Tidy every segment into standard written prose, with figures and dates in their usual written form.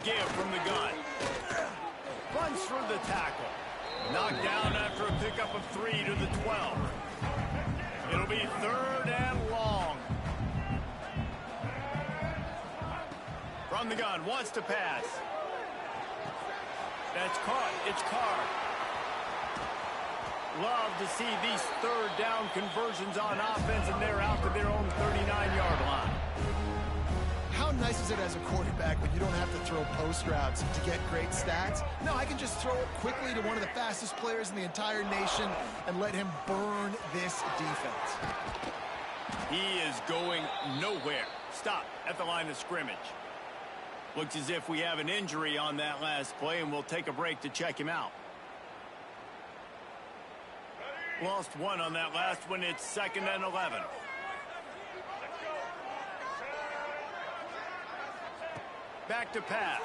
give from the gun. Runs through the tackle. Knocked down after a pickup of 3 to the 12. It'll be 3rd and long. From the gun, wants to pass. That's caught. It's Carr. Love to see these 3rd down conversions on offense, and they're out to their own 39-yard line. How nice is it as a quarterback when you don't have to throw post routes to get great stats? No, I can just throw it quickly to one of the fastest players in the entire nation and let him burn this defense. He is going nowhere. Stop at the line of scrimmage. Looks as if we have an injury on that last play, and we'll take a break to check him out. Lost one on that last one. It's 2nd and 11. Back to pass.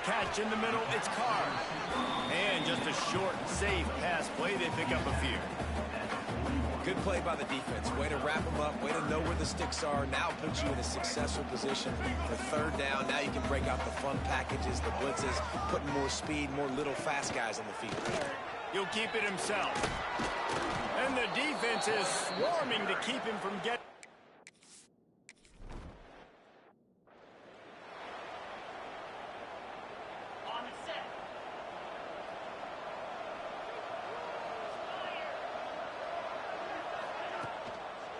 Catch in the middle. It's Carr. And just a short, safe pass play. They pick up a few. Good play by the defense. Way to wrap them up. Way to know where the sticks are. Now puts you in a successful position for 3rd down. Now you can break out the fun packages, the blitzes, putting more speed, more little fast guys on the field. He'll keep it himself. And the defense is swarming to keep him from getting...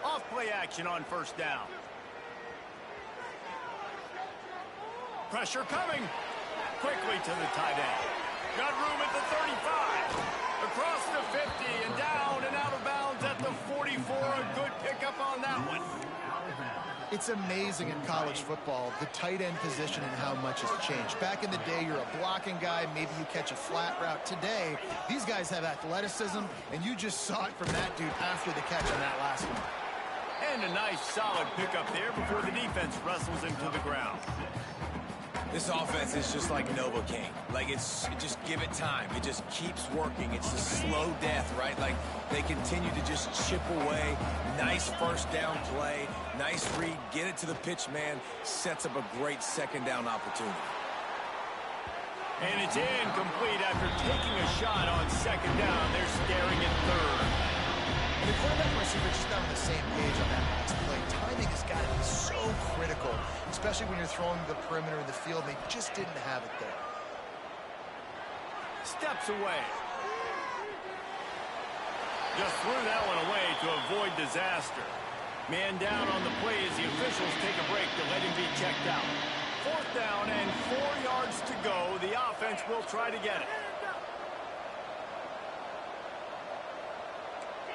Off-play action on 1st down. Pressure coming. Quickly to the tight end. Got room at the 35. Across the 50 and down and out of bounds at the 44. A good pickup on that one. It's amazing in college football, the tight end position and how much has changed. Back in the day, you're a blocking guy. Maybe you catch a flat route. Today, these guys have athleticism, and you just saw it from that dude after the catch on that last one. And a nice, solid pickup there before the defense wrestles him to the ground. This offense is just like Novocaine. Like, just give it time. It just keeps working. It's a slow death, right? Like, they continue to just chip away. Nice 1st down play. Nice read. Get it to the pitch man. Sets up a great 2nd down opportunity. And it's incomplete after taking a shot on 2nd down. They're staring at 3rd. And the quarterback and receiver just not on the same page on that last play. Timing has got to be so critical, especially when you're throwing the perimeter of the field. They just didn't have it there. Steps away. Just threw that one away to avoid disaster. Man down on the play as the officials take a break to let him be checked out. 4th down and 4 yards to go. The offense will try to get it.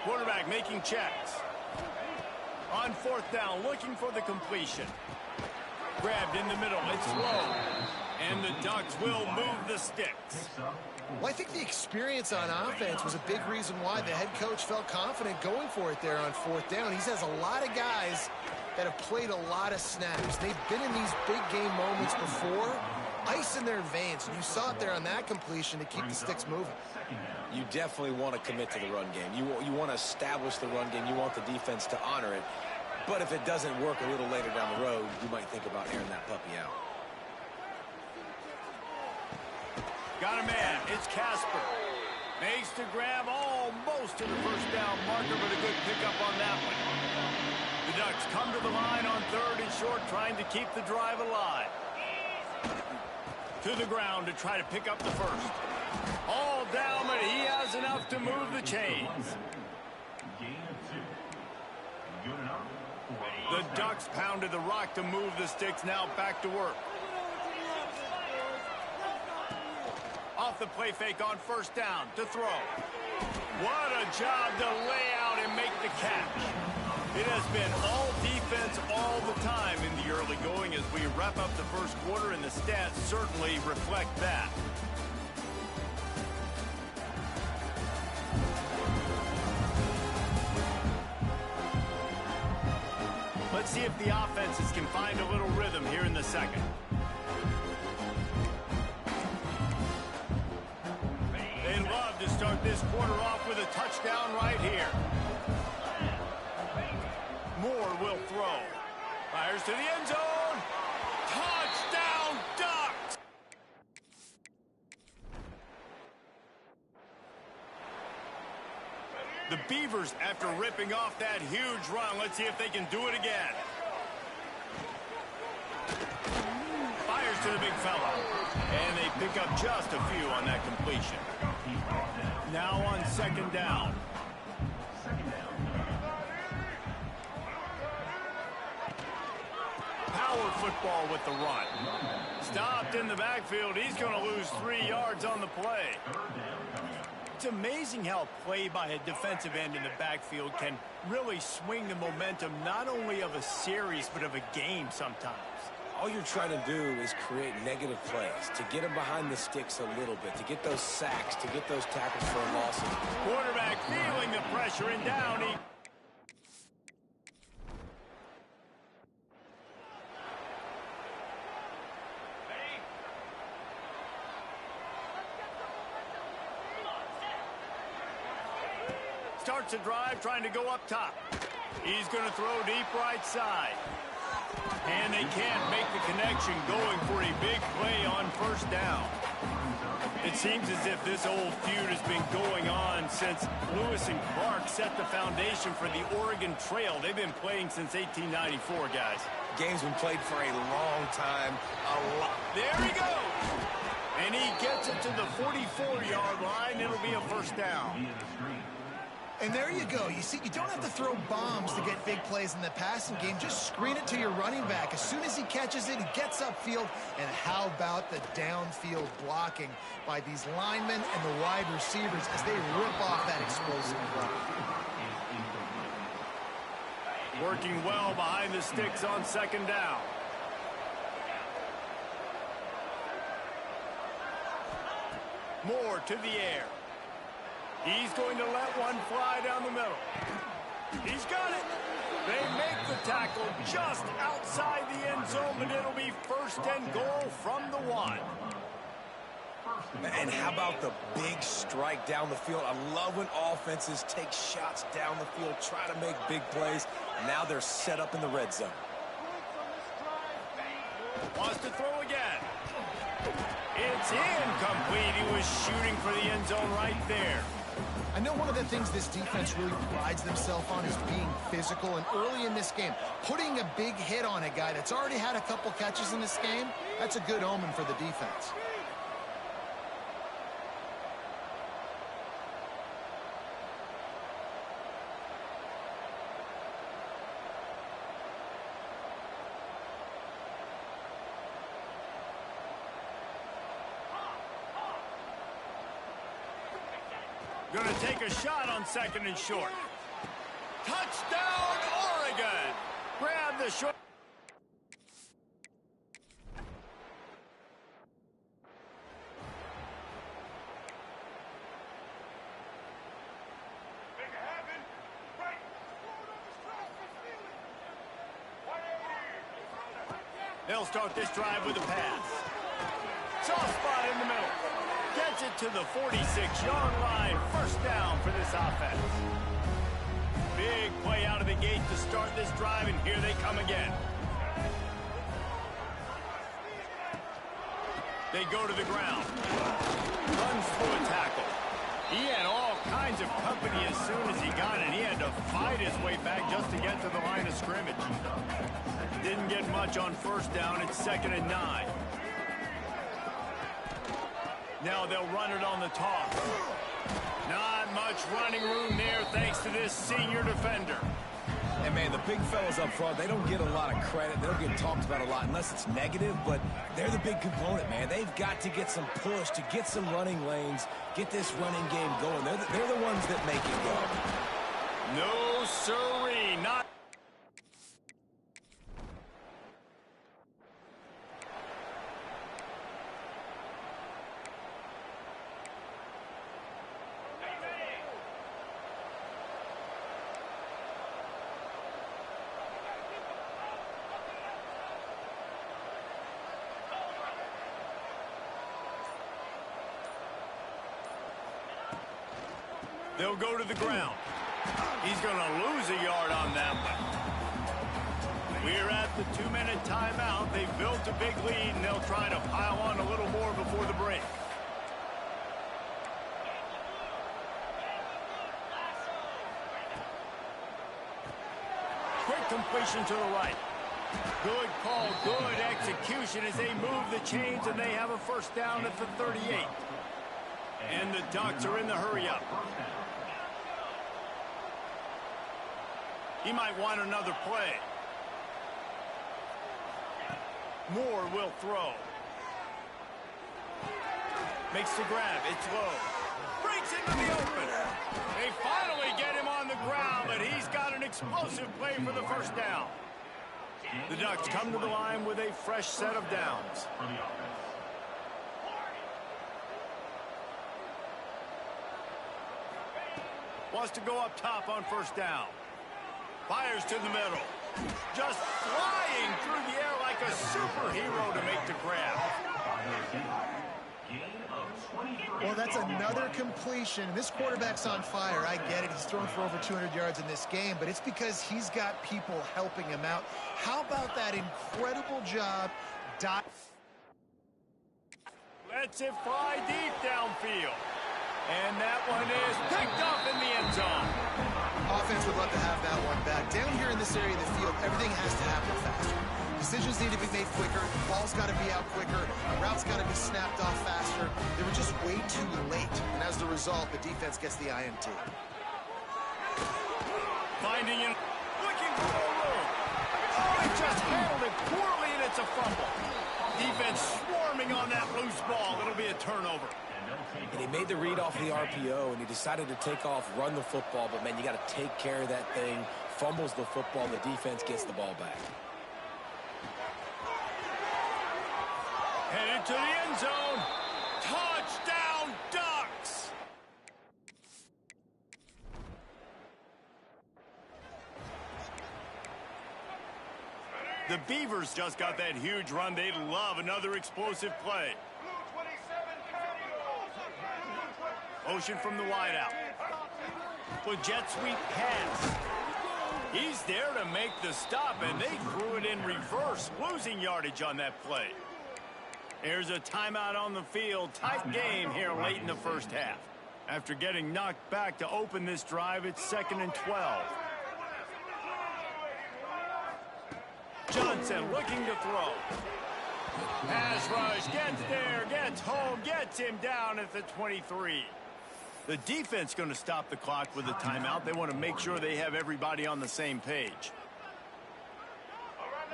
Quarterback making checks. On 4th down, looking for the completion. Grabbed in the middle. It's low. And the Ducks will move the sticks. Well, I think the experience on offense was a big reason why the head coach felt confident going for it there on 4th down. He has a lot of guys that have played a lot of snaps. They've been in these big game moments before. Ice in their veins. And you saw it there on that completion to keep the sticks moving. You definitely want to commit to the run game. You want to establish the run game. You want the defense to honor it. But if it doesn't work a little later down the road, you might think about airing that puppy out. Got a man. It's Casper. Makes the grab almost to the 1st down marker, but a good pickup on that one. The Ducks come to the line on 3rd and short, trying to keep the drive alive. To the ground to try to pick up the 1st. All down, but he has enough to move the chains. The Ducks pounded the rock to move the sticks. Now back to work. Off the play fake on 1st down to throw. What a job to lay out and make the catch. It has been all defense all the time in the early going as we wrap up the 1st quarter, and the stats certainly reflect that. Let's see if the offenses can find a little rhythm here in the 2nd. They'd love to start this quarter off with a touchdown right here. Moore will throw. Fires to the end zone. Touchdown, The Beavers, after ripping off that huge run, let's see if they can do it again. Fires to the big fella. And they pick up just a few on that completion. Now on second down. Power football with the run. Stopped in the backfield. He's going to lose 3 yards on the play. It's amazing how play by a defensive end in the backfield can really swing the momentum not only of a series but of a game sometimes. All you're trying to do is create negative plays, to get them behind the sticks a little bit, to get those sacks, to get those tackles for losses. Quarterback feeling the pressure and down. Starts a drive trying to go up top. He's going to throw deep right side. And they can't make the connection, going for a big play on first down. It seems as if this old feud has been going on since Lewis and Clark set the foundation for the Oregon Trail. They've been playing since 1894, guys. Game's been played for a long time. There he goes. And he gets it to the 44-yard line. It'll be a first down. And there you go. You see, you don't have to throw bombs to get big plays in the passing game. Just screen it to your running back. As soon as he catches it, he gets upfield. And how about the downfield blocking by these linemen and the wide receivers as they rip off that explosive run. Working well behind the sticks on second down. Moore to the air. He's going to let one fly down the middle. He's got it. They make the tackle just outside the end zone, but it'll be first and goal from the 1. And how about the big strike down the field? I love when offenses take shots down the field, try to make big plays. Now they're set up in the red zone. Wants to throw again. It's incomplete. He was shooting for the end zone right there. I know one of the things this defense really prides themselves on is being physical, and early in this game, putting a big hit on a guy that's already had a couple catches in this game, that's a good omen for the defense. Going to take a shot on second and short. Touchdown, Oregon! Grab the short. They'll start this drive with a pass. Soft spot in the middle. Gets it to the 46-yard line. First down for this offense. Big play out of the gate to start this drive, and here they come again. They go to the ground. Runs through a tackle. He had all kinds of company as soon as he got it. He had to fight his way back just to get to the line of scrimmage. Didn't get much on first down. It's 2nd and 9. Now they'll run it on the toss. Not much running room there thanks to this senior defender. And, man, the big fellas up front, they don't get a lot of credit. They don't get talked about a lot unless it's negative, but they're the big component, man. They've got to get some push, to get some running lanes, get this running game going. They're the ones that make it go. No siree, not. They'll go to the ground. He's going to lose a yard on that one. We're at the 2-minute timeout. They've built a big lead, and they'll try to pile on a little more before the break. quick completion to the right. Good call, good execution as they move the chains, and they have a first down at the 38. And the Ducks are in the hurry-up. He might want another play. Moore will throw. Makes the grab. It's low. Breaks into the open. They finally get him on the ground, but he's got an explosive play for the first down. The Ducks come to the line with a fresh set of downs. Wants to go up top on first down. Fires to the middle. Just flying through the air like a superhero to make the grab. Well, that's another completion. This quarterback's on fire. I get it. He's thrown for over 200 yards in this game, but it's because he's got people helping him out. How about that incredible job? Lets it fly deep downfield. And that one is picked up in the end zone. Offense would love to have that one back. Down here in this area of the field, everything has to happen faster. Decisions need to be made quicker. The ball's got to be out quicker. The route's got to be snapped off faster. They were just way too late. And as the result, the defense gets the INT. Finding him. Looking for more room. Oh, he just handled it poorly, and it's a fumble. Defense swarming on that loose ball. It'll be a turnover. And he made the read off the RPO, and he decided to take off, run the football. But, man, you got to take care of that thing. Fumbles the football. The defense gets the ball back. Headed to the end zone. Touchdown, Ducks! The Beavers just got that huge run. They'd love another explosive play. Motion from the wideout. With jet sweep pass. He's there to make the stop, and they threw it in reverse, losing yardage on that play. There's a timeout on the field. Tight game here late in the first half. After getting knocked back to open this drive, it's 2nd and 12. Johnson looking to throw. Pass rush, gets there, gets home, gets him down at the 23. The defense going to stop the clock with a timeout. They want to make sure they have everybody on the same page.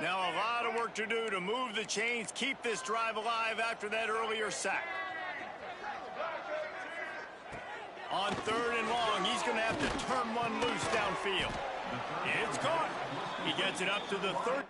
Now a lot of work to do to move the chains, keep this drive alive after that earlier sack. On 3rd and long, he's going to have to turn one loose downfield. It's caught. He gets it up to the 3rd.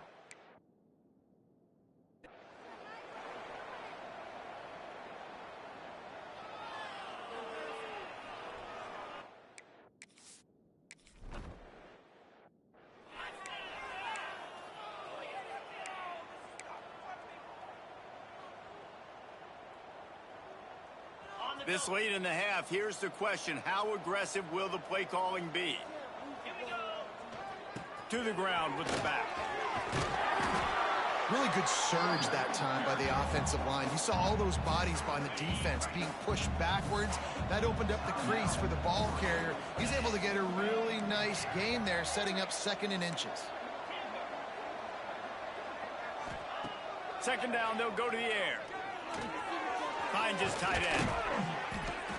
This late in the half, here's the question. How aggressive will the play calling be? To the ground with the back. Really good surge that time by the offensive line. You saw all those bodies by the defense being pushed backwards. That opened up the crease for the ball carrier. He's able to get a really nice gain there, setting up 2nd and inches. 2nd down, they'll go to the air. Finds his tight end.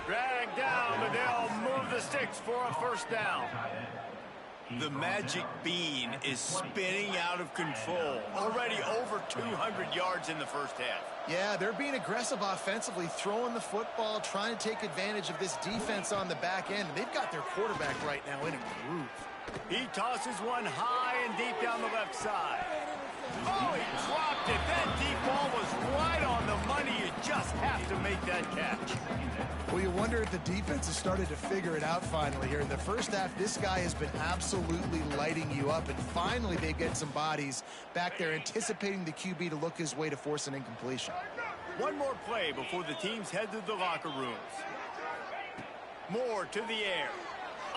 Drag down, but they'll move the sticks for a first down. The magic bean is spinning out of control. Already over 200 yards in the first half. Yeah, they're being aggressive offensively, throwing the football, trying to take advantage of this defense on the back end. They've got their quarterback right now in a groove. He tosses one high and deep down the left side. Oh, he dropped it. That deep ball was right on the money. You just have to make that catch. Well, you wonder if the defense has started to figure it out finally here. In the first half, this guy has been absolutely lighting you up, and finally they get some bodies back there anticipating the QB to look his way to force an incompletion. One more play before the teams head to the locker rooms. Moore to the air.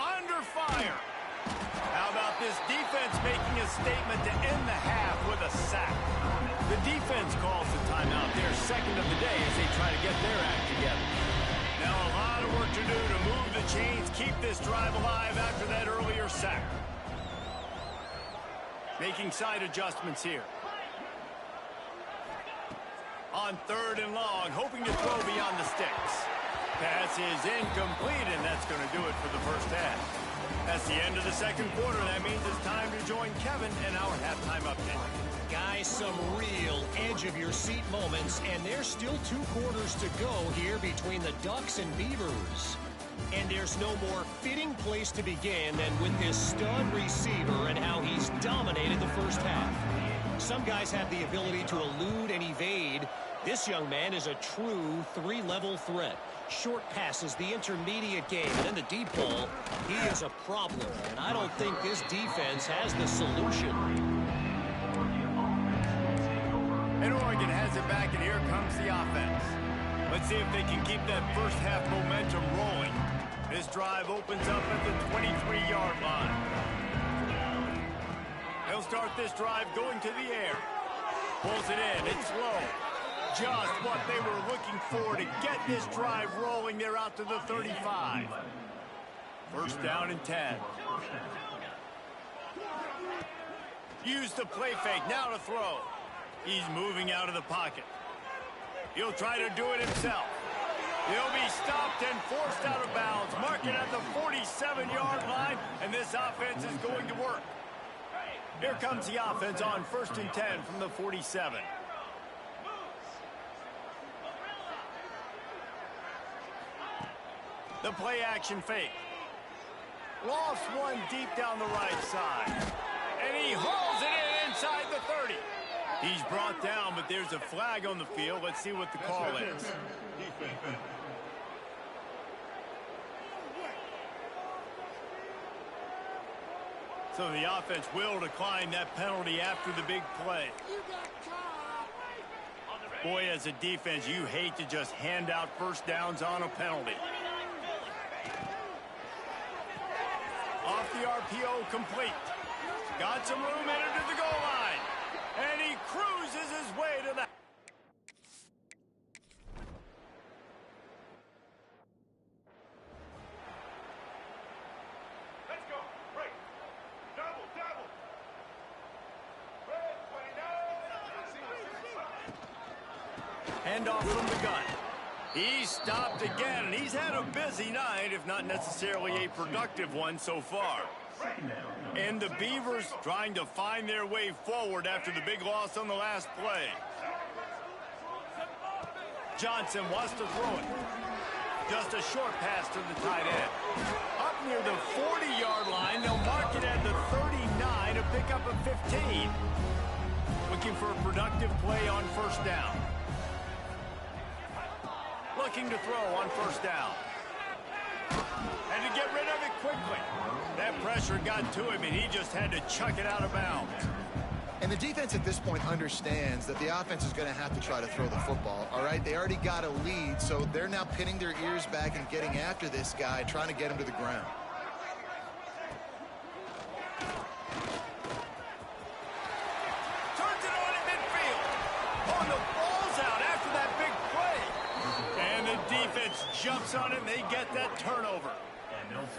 Under fire. How about this defense making a statement to end the half with a sack? The defense calls the timeout, their 2nd of the day, as they try to get their act together. Now a lot of work to do to move the chains, keep this drive alive after that earlier sack. Making side adjustments here. On 3rd and long, hoping to throw beyond the sticks. Pass is incomplete, and that's going to do it for the first half. That's the end of the second quarter. That means it's time to join Kevin in our halftime update. Guys, some real edge-of-your-seat moments, and there's still 2 quarters to go here between the Ducks and Beavers. And there's no more fitting place to begin than with this stud receiver and how he's dominated the first half. Some guys have the ability to elude and evade. This young man is a true 3-level threat. Short passes, the intermediate game, and then the deep ball. He is a problem, and I don't think this defense has the solution. And Oregon has it back, and here comes the offense. Let's see if they can keep that first half momentum rolling. This drive opens up at the 23-yard line. They'll start this drive going to the air. Pulls it in. It's low. Just what they were looking for to get this drive rolling. They're out to the 35. First down and 10. Use the play fake. Now to throw. He's moving out of the pocket. He'll try to do it himself. He'll be stopped and forced out of bounds. Mark it at the 47-yard line, and this offense is going to work. Here comes the offense on 1st and 10 from the 47. The play action fake. Lost one deep down the right side. And he hauls it in inside the 30. He's brought down, but there's a flag on the field. Let's see what the call is. So the offense will decline that penalty after the big play. Boy, as a defense, you hate to just hand out first downs on a penalty. Off the RPO, complete. Got some room in it to the goal line. And he cruises his way to that. Let's go. Break. Double. Red 29. Hand off from the gun. He's stopped again, and he's had a busy night, if not necessarily a productive one so far. And the Beavers trying to find their way forward after the big loss on the last play. Johnson wants to throw it. Just a short pass to the tight end. Up near the 40-yard line, they'll mark it at the 39 to pick up a 15. Looking for a productive play on first down. Looking to throw on first down. And to get rid of it quickly. That pressure got to him, and he just had to chuck it out of bounds. And the defense at this point understands that the offense is going to have to try to throw the football, all right? They already got a lead, so they're now pinning their ears back and getting after this guy, trying to get him to the ground. Turns it on at midfield. Oh, the ball's out after that big play. And the defense jumps on it, and they get that turnover.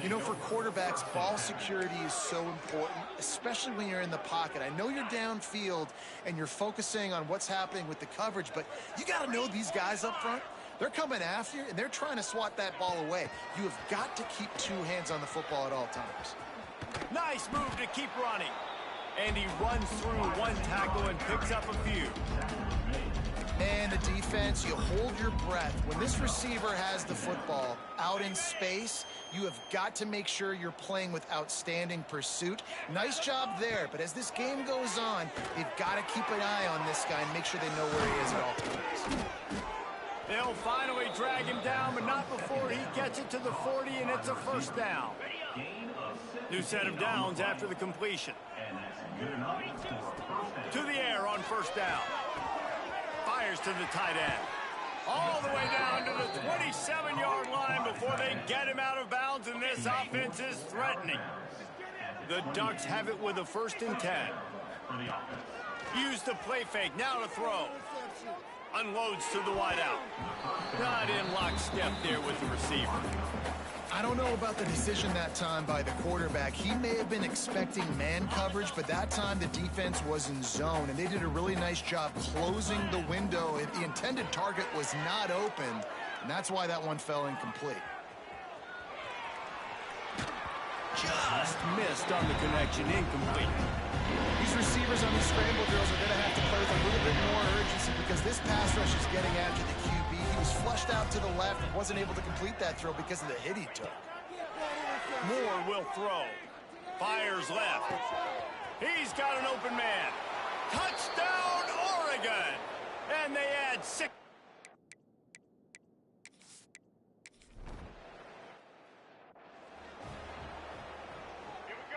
You know, for quarterbacks, ball security is so important, especially when you're in the pocket. I know you're downfield and you're focusing on what's happening with the coverage, but you got to know these guys up front. They're coming after you, and they're trying to swat that ball away. You have got to keep 2 hands on the football at all times. Nice move to keep running. And he runs through one tackle and picks up a few. And the defense, you hold your breath. When this receiver has the football out in space, you have got to make sure you're playing with outstanding pursuit. Nice job there, but as this game goes on, they've got to keep an eye on this guy and make sure they know where he is at all times. They'll finally drag him down, but not before he gets it to the 40, and it's a first down. New set of downs after the completion. To the air on first down. Fires to the tight end. All the way down to the 27-yard line before they get him out of bounds, and this offense is threatening. The Ducks have it with a 1st and 10. Use the play fake, now to throw. Unloads to the wideout. Not in lockstep there with the receiver. I don't know about the decision that time by the quarterback. He may have been expecting man coverage, but that time the defense was in zone, and they did a really nice job closing the window. The intended target was not open, and that's why that one fell incomplete. Just missed on the connection, incomplete. These receivers on these scramble drills are going to have to play with a little bit more urgency because this pass rush is getting after the QB. He was flushed out to the left and wasn't able to complete that throw because of the hit he took. Moore will throw. Fires left. He's got an open man. Touchdown, Oregon! And they add 6.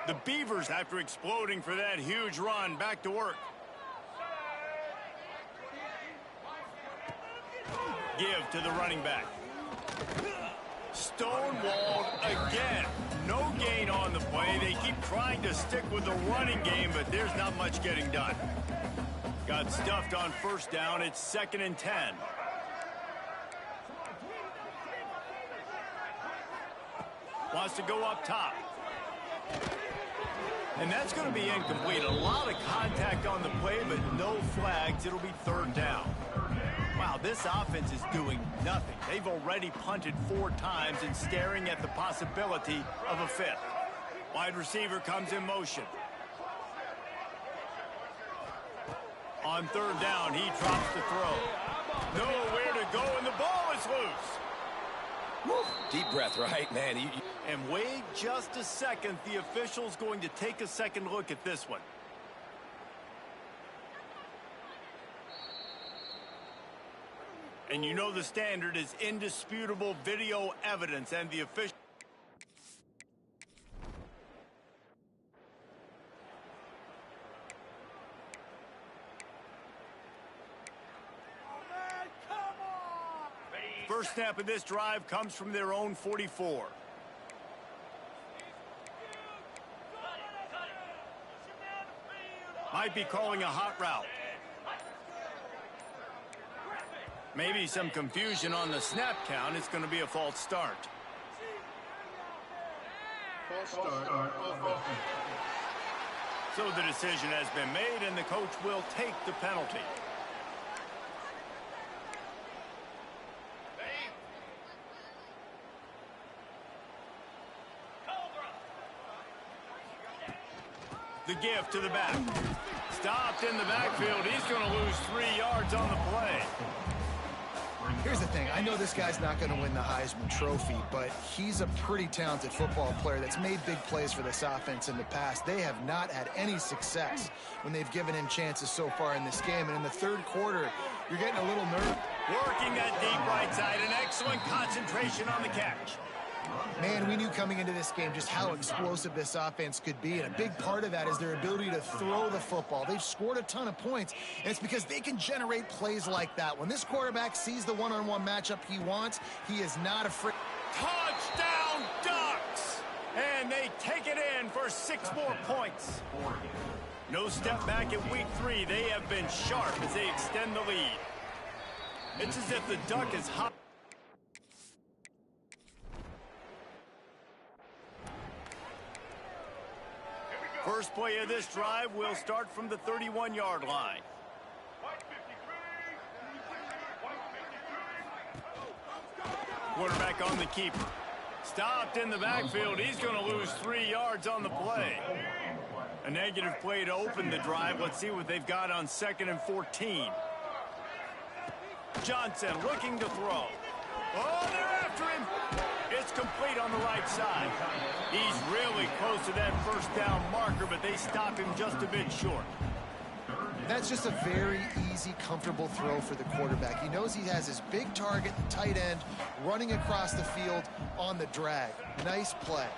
The Beavers, after exploding for that huge run, back to work. Give to the running back. Stonewalled again. No gain on the play. They keep trying to stick with the running game, but there's not much getting done. Got stuffed on first down. It's 2nd and 10. Wants to go up top. And that's going to be incomplete. A lot of contact on the play, but no flags. It'll be 3rd down. Wow, this offense is doing nothing. They've already punted 4 times and staring at the possibility of a 5th. Wide receiver comes in motion. On 3rd down, he drops the throw. Nowhere to go, and the ball is loose. Woo. Deep breath, right, man? And wait just a second. The official's going to take a second look at this one. And you know the standard is indisputable video evidence, and the official... First snap of this drive comes from their own 44. Might be calling a hot route. Maybe some confusion on the snap count. It's going to be a false start. So the decision has been made, and the coach will take the penalty. The give to the back. Stopped in the backfield. He's going to lose 3 yards on the play. Here's the thing. I know this guy's not going to win the Heisman Trophy, but he's a pretty talented football player that's made big plays for this offense in the past. They have not had any success when they've given him chances so far in this game. And in the 3rd quarter, you're getting a little nervous. Working that deep right side. An excellent concentration on the catch. Man, we knew coming into this game just how explosive this offense could be, and a big part of that is their ability to throw the football. They've scored a ton of points, and it's because they can generate plays like that. When this quarterback sees the one-on-one matchup he wants, he is not afraid. Touchdown, Ducks! And they take it in for 6 more points. No step back in week 3. They have been sharp as they extend the lead. It's as if the Duck is hot. First play of this drive will start from the 31-yard line. Quarterback on the keeper. Stopped in the backfield. He's going to lose 3 yards on the play. A negative play to open the drive. Let's see what they've got on 2nd and 14. Johnson looking to throw. Oh, they're after him. It's complete on the right side. He's really close to that first down marker, but they stop him just a bit short. That's just a very easy, comfortable throw for the quarterback. He knows he has his big target, the tight end, running across the field on the drag. Nice play.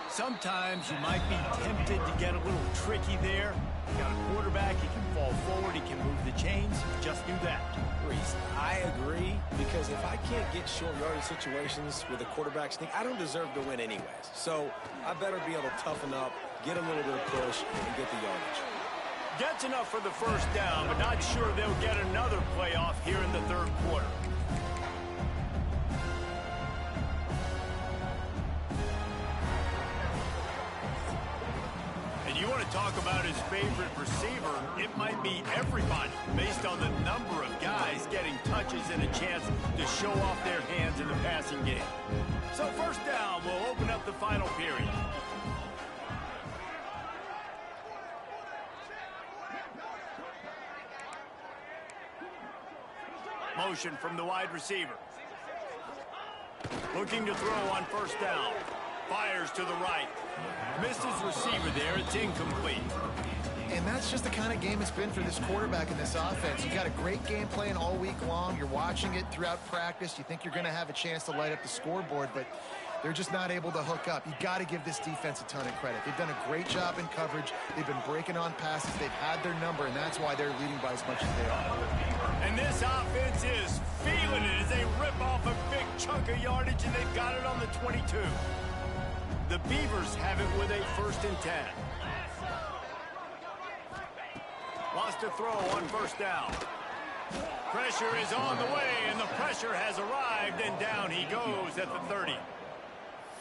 Sometimes you might be tempted to get a little tricky there. You got a quarterback, he can fall forward, he can move the chains. Just do that. Reese, I agree, because if I can't get short yardage situations with a quarterback sneak, I don't deserve to win anyways. So I better be able to toughen up, get a little bit of push, and get the yardage. Gets enough for the first down, but not sure they'll get another playoff here in the 3rd quarter. And you want to talk about his favorite receiver, it might be everybody based on the number of guys getting touches and a chance to show off their hands in the passing game. So first down will open up the final period. Motion from the wide receiver. Looking to throw on first down. Fires to the right. Missed his receiver there. It's incomplete. And that's just the kind of game it's been for this quarterback in this offense. You got a great game plan all week long. You're watching it throughout practice. You think you're going to have a chance to light up the scoreboard, but they're just not able to hook up. You got to give this defense a ton of credit. They've done a great job in coverage. They've been breaking on passes. They've had their number, and that's why they're leading by as much as they are. And this offense is feeling it as they rip off a big chunk of yardage, and they've got it on the 22. The Beavers have it with a 1st and 10. Wants to throw on first down. Pressure is on the way, and the pressure has arrived, and down he goes at the 30.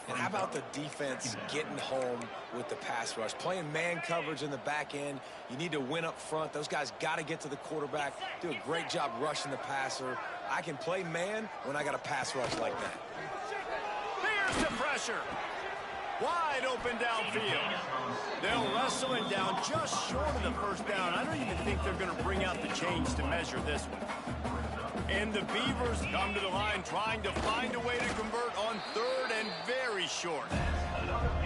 And how about the defense getting home with the pass rush? Playing man coverage in the back end. You need to win up front. Those guys got to get to the quarterback, do a great job rushing the passer. I can play man when I got a pass rush like that. Here's the pressure. Wide open downfield. They'll wrestle him down just short of the first down. I don't even think they're going to bring out the chains to measure this one. And the Beavers come to the line trying to find a way to convert on 3rd and very short.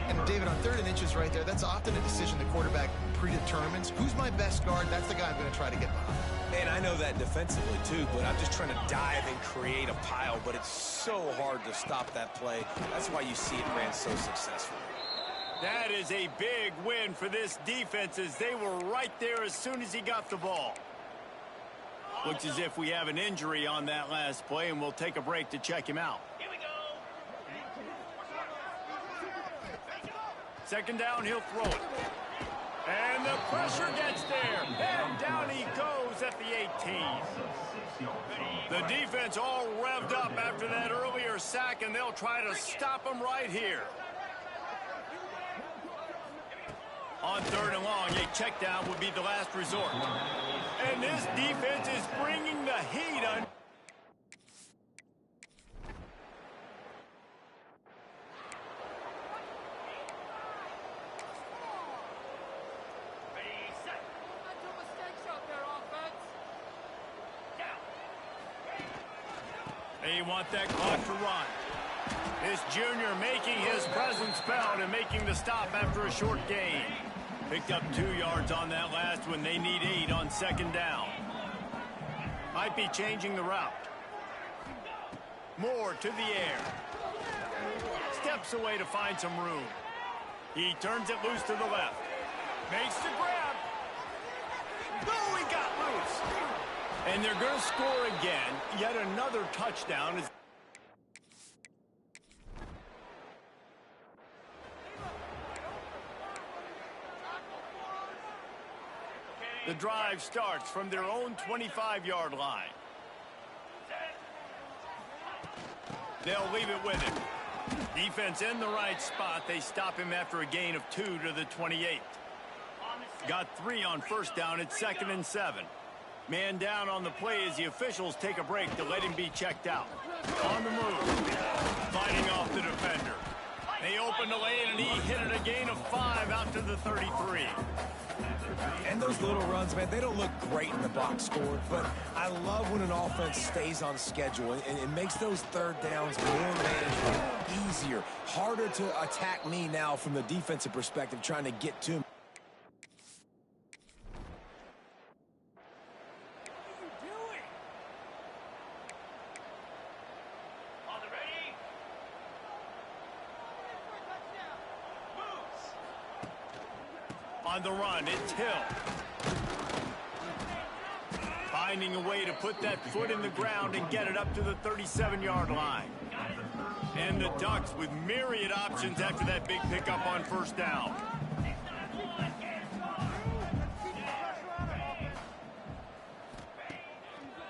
And David, on 3rd and inches right there, that's often a decision the quarterback predetermines. Who's my best guard? That's the guy I'm going to try to get behind. And I know that defensively too, but I'm just trying to dive and create a pile, but it's so hard to stop that play. That's why you see it ran so successfully. That is a big win for this defense as they were right there as soon as he got the ball. Looks as if we have an injury on that last play, and we'll take a break to check him out. Here we go. 2nd down, he'll throw it. And the pressure gets there. And down he goes at the 18. The defense all revved up after that earlier sack, and they'll try to stop him right here. On 3rd and long, a check down would be the last resort. And this defense is bringing the heat on. They want that clock to run. This junior making his presence felt and making the stop after a short gain. Picked up 2 yards on that last one. They need 8 on 2nd down. Might be changing the route. Moore to the air. Steps away to find some room. He turns it loose to the left. Makes the grab. No, he got loose. And they're going to score again. Yet another touchdown. The drive starts from their own 25-yard line. They'll leave it with him. Defense in the right spot. They stop him after a gain of 2 to the 28. Got 3 on first down at 2nd and 7. Man down on the play as the officials take a break to let him be checked out. On the move. Fighting off the defender. They open the lane and he hit it a gain of 5 out to the 33. And those little runs, man, they don't look great in the box score, but I love when an offense stays on schedule, and it makes those 3rd downs more manageable, easier, harder to attack me now from the defensive perspective, trying to get to him. On the run, it's Hill. Finding a way to put that foot in the ground and get it up to the 37-yard line. And the Ducks with myriad options after that big pickup on first down.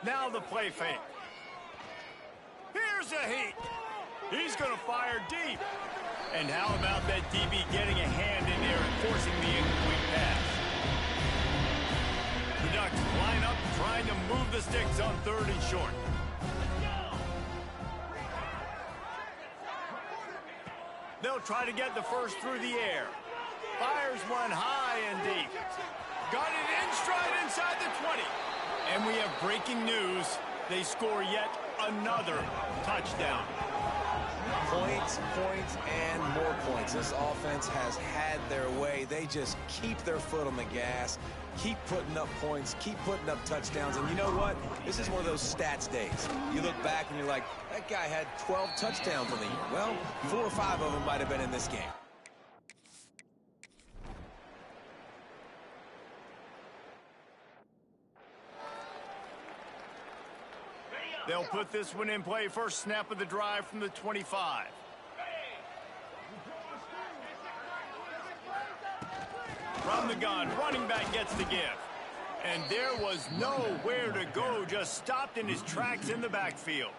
Now the play fake. Here's a heat. He's going to fire deep. And how about that DB getting a hand in there and forcing the incomplete pass? The Ducks line up trying to move the sticks on 3rd and short. They'll try to get the first through the air. Fires one high and deep. Got it in stride inside the 20. And we have breaking news. They score yet another touchdown. Points, points, and more points. This offense has had their way. They just keep their foot on the gas, keep putting up points, keep putting up touchdowns. And you know what? This is one of those stats days. You look back and you're like, that guy had 12 touchdowns on the year. Well, 4 or 5 of them might have been in this game. They'll put this one in play. First snap of the drive from the 25. From the gun, running back gets the give. And there was nowhere to go, just stopped in his tracks in the backfield.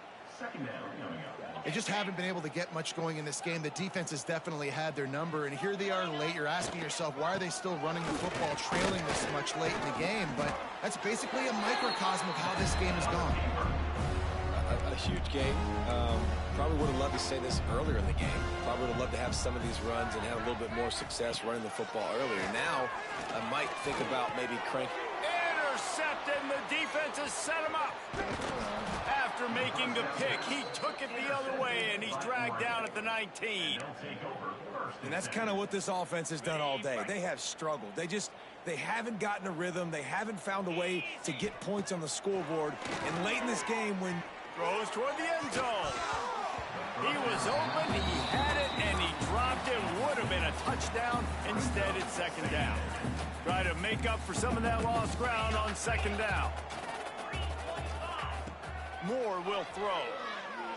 They just haven't been able to get much going in this game. The defense has definitely had their number, and here they are late. You're asking yourself, why are they still running the football, trailing this much late in the game? But that's basically a microcosm of how this game has gone. A huge game. Probably would have loved to say this earlier in the game. Probably would have loved to have some of these runs and have a little bit more success running the football earlier. Now, I might think about maybe cranking. Intercepted, and the defense has set him up. After making the pick, he took it the other way, and he's dragged down at the 19. And that's kind of what this offense has done all day. They have struggled. They haven't gotten a rhythm. They haven't found a way to get points on the scoreboard. And late in this game when... Throws toward the end zone. He was open, he had it, and he dropped it. Would have been a touchdown. Instead, it's 2nd down. Try to make up for some of that lost ground on 2nd down. Moore will throw.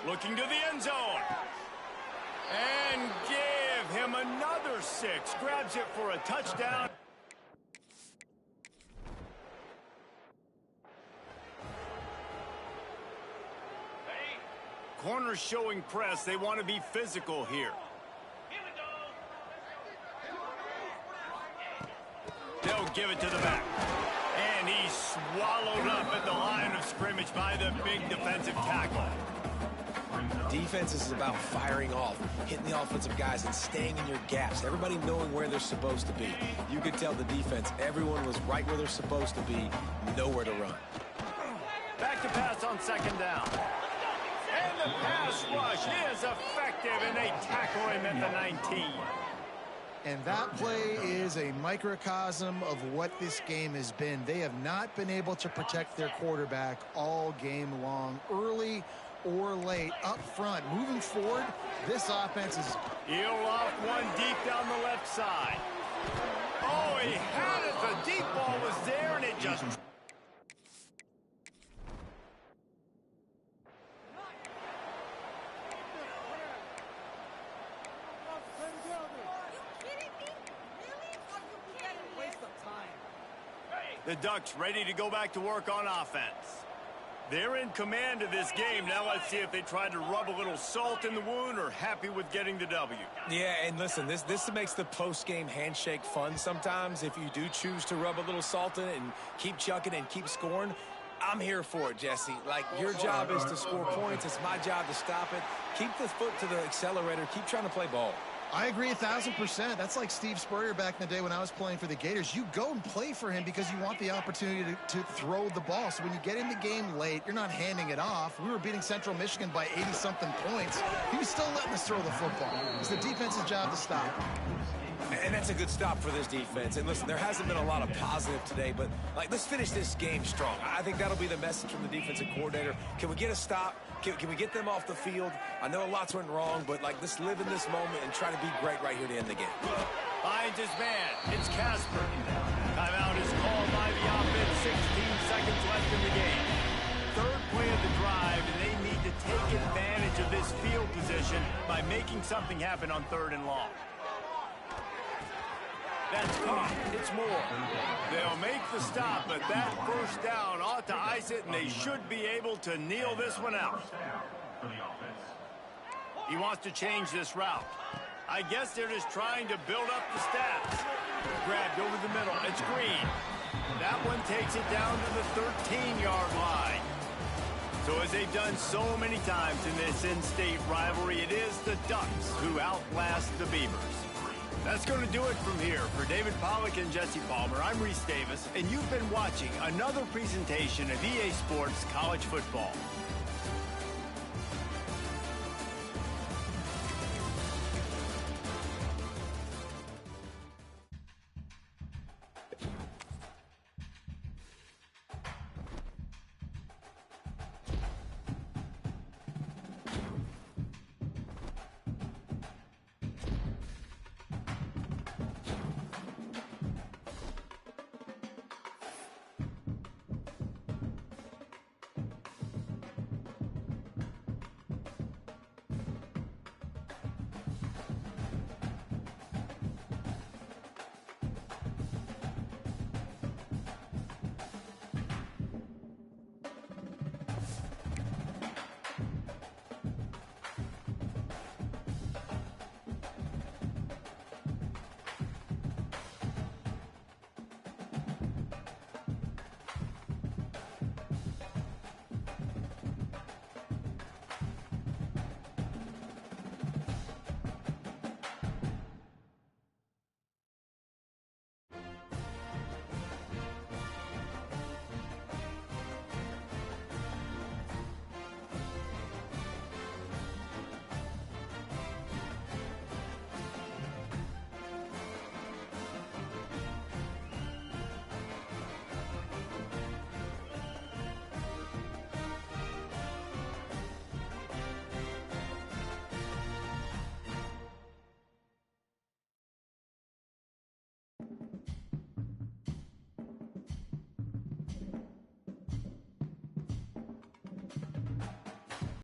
Looking to the end zone. And give him another 6. Grabs it for a touchdown. Corners showing press. They want to be physical here. They'll give it to the back. And he's swallowed up at the line of scrimmage by the big defensive tackle. Defense is about firing off, hitting the offensive guys, and staying in your gaps. Everybody knowing where they're supposed to be. You could tell the defense, everyone was right where they're supposed to be, nowhere to run. Back to pass on 2nd down. And the pass rush is effective, and they tackle him at the 19. And that play is a microcosm of what this game has been. They have not been able to protect their quarterback all game long, early or late, up front. Moving forward, this offense is... He'll off one deep down the left side. Oh, he had it. The deep ball was there, and it just... The Ducks ready to go back to work on offense. They're in command of this game. Now let's see if they try to rub a little salt in the wound or happy with getting the W. Yeah, and listen, this makes the post-game handshake fun sometimes. If you do choose to rub a little salt in it and keep chucking and keep scoring, I'm here for it, Jesse. Like, your job is to score points. It's my job to stop it. Keep the foot to the accelerator. Keep trying to play ball. I agree 1,000%. That's like Steve Spurrier back in the day when I was playing for the Gators. You go and play for him because you want the opportunity to throw the ball. So when you get in the game late, you're not handing it off. We were beating Central Michigan by 80-something points. He was still letting us throw the football. It's the defense's job to stop. And that's a good stop for this defense. And listen, there hasn't been a lot of positive today, but like, let's finish this game strong. I think that'll be the message from the defensive coordinator. Can we get a stop? Can we get them off the field? I know lots went wrong, but like, let's live in this moment and try to be great right here to end the game. Finds his man. It's Casper. Timeout is called by the offense. 16 seconds left in the game. Third play of the drive, and they need to take advantage of this field position by making something happen on 3rd and long. That's caught. It's Moore. They'll make the stop, but that first down ought to ice it, and they should be able to kneel this one out. He wants to change this route. I guess they're just trying to build up the stats. Grabbed over the middle. It's Green. That one takes it down to the 13-yard line. So as they've done so many times in this in-state rivalry, it is the Ducks who outlast the Beavers. That's going to do it from here. For David Pollack and Jesse Palmer, I'm Reese Davis, and you've been watching another presentation of EA Sports College Football.